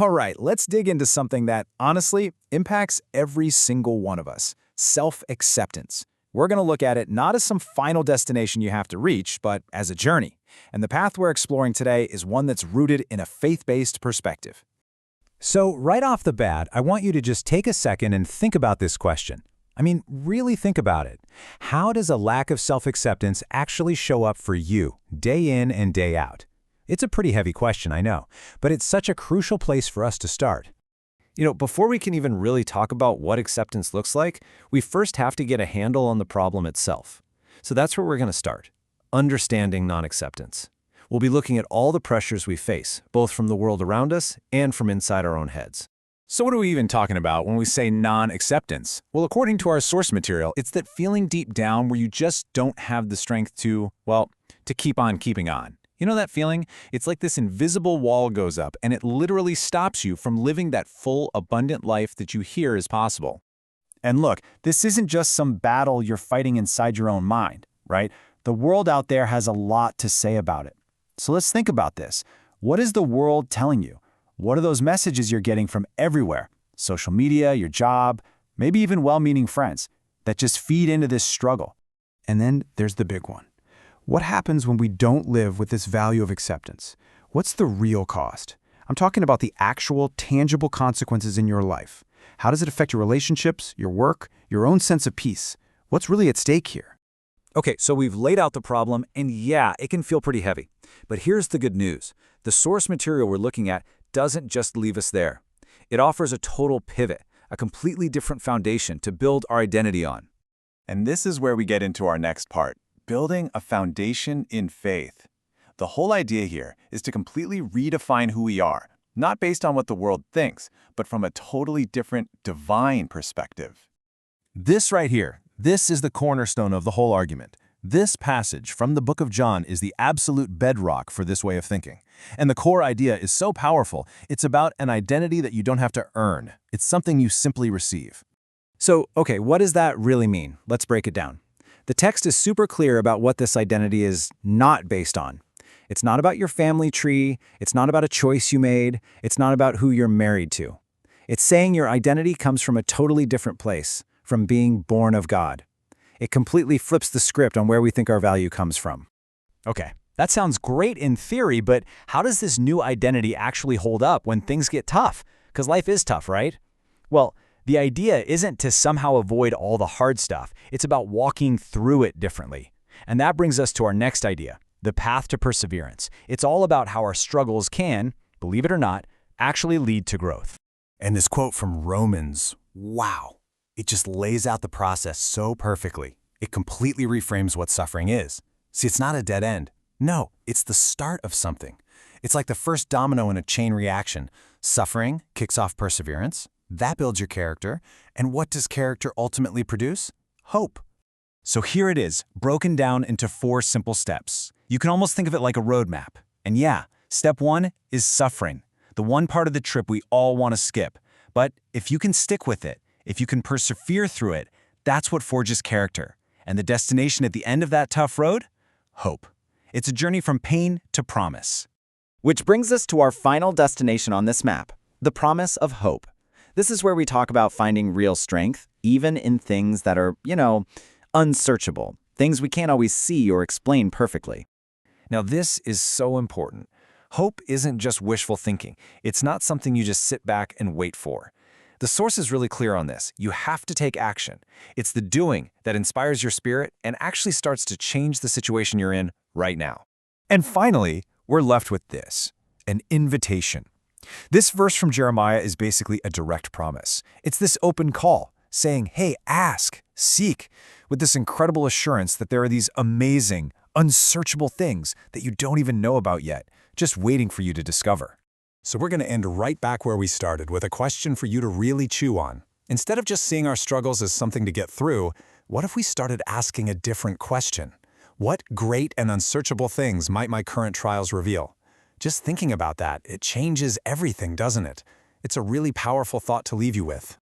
All right, let's dig into something that, honestly, impacts every single one of us: self-acceptance. We're going to look at it not as some final destination you have to reach, but as a journey. And the path we're exploring today is one that's rooted in a faith-based perspective. So right off the bat, I want you to just take a second and think about this question. I mean, really think about it. How does a lack of self-acceptance actually show up for you, day in and day out? It's a pretty heavy question, I know, but it's such a crucial place for us to start. Before we can even really talk about what acceptance looks like, we first have to get a handle on the problem itself. So that's where we're going to start: understanding non-acceptance. We'll be looking at all the pressures we face, both from the world around us and from inside our own heads. So what are we even talking about when we say non-acceptance? Well, according to our source material, it's that feeling deep down where you just don't have the strength to keep on keeping on. You know that feeling? It's like this invisible wall goes up and it literally stops you from living that full, abundant life that you hear is possible. And look, this isn't just some battle you're fighting inside your own mind, right? The world out there has a lot to say about it. So let's think about this. What is the world telling you? What are those messages you're getting from everywhere? Social media, your job, maybe even well-meaning friends that just feed into this struggle. And then there's the big one. What happens when we don't live with this value of acceptance? What's the real cost? I'm talking about the actual, tangible consequences in your life. How does it affect your relationships, your work, your own sense of peace? What's really at stake here? Okay, so we've laid out the problem, and yeah, it can feel pretty heavy. But here's the good news. The source material we're looking at doesn't just leave us there. It offers a total pivot, a completely different foundation to build our identity on. And this is where we get into our next part: building a foundation in faith. The whole idea here is to completely redefine who we are, not based on what the world thinks, but from a totally different divine perspective. This right here, this is the cornerstone of the whole argument. This passage from the book of John is the absolute bedrock for this way of thinking. And the core idea is so powerful, it's about an identity that you don't have to earn. It's something you simply receive. So, okay, what does that really mean? Let's break it down. The text is super clear about what this identity is not based on. It's not about your family tree. It's not about a choice you made. It's not about who you're married to. It's saying your identity comes from a totally different place, from being born of God. It completely flips the script on where we think our value comes from. Okay, that sounds great in theory, but how does this new identity actually hold up when things get tough? Because life is tough, right? Well, the idea isn't to somehow avoid all the hard stuff. It's about walking through it differently. And that brings us to our next idea, the path to perseverance. It's all about how our struggles can, believe it or not, actually lead to growth. And this quote from Romans, wow, it just lays out the process so perfectly. It completely reframes what suffering is. See, it's not a dead end. No, it's the start of something. It's like the first domino in a chain reaction. Suffering kicks off perseverance. That builds your character. And what does character ultimately produce? Hope. So here it is, broken down into 4 simple steps. You can almost think of it like a roadmap. And yeah, step 1 is suffering, the one part of the trip we all want to skip. But if you can stick with it, if you can persevere through it, that's what forges character. And the destination at the end of that tough road? Hope. It's a journey from pain to promise. Which brings us to our final destination on this map, the promise of hope. This is where we talk about finding real strength, even in things that are, unsearchable, things we can't always see or explain perfectly. Now, this is so important. Hope isn't just wishful thinking. It's not something you just sit back and wait for. The source is really clear on this. You have to take action. It's the doing that inspires your spirit and actually starts to change the situation you're in right now. And finally, we're left with this, an invitation. This verse from Jeremiah is basically a direct promise. It's this open call, saying, hey, ask, seek, with this incredible assurance that there are these amazing, unsearchable things that you don't even know about yet, just waiting for you to discover. So we're going to end right back where we started with a question for you to really chew on. Instead of just seeing our struggles as something to get through, what if we started asking a different question? What great and unsearchable things might my current trials reveal? Just thinking about that, it changes everything, doesn't it? It's a really powerful thought to leave you with.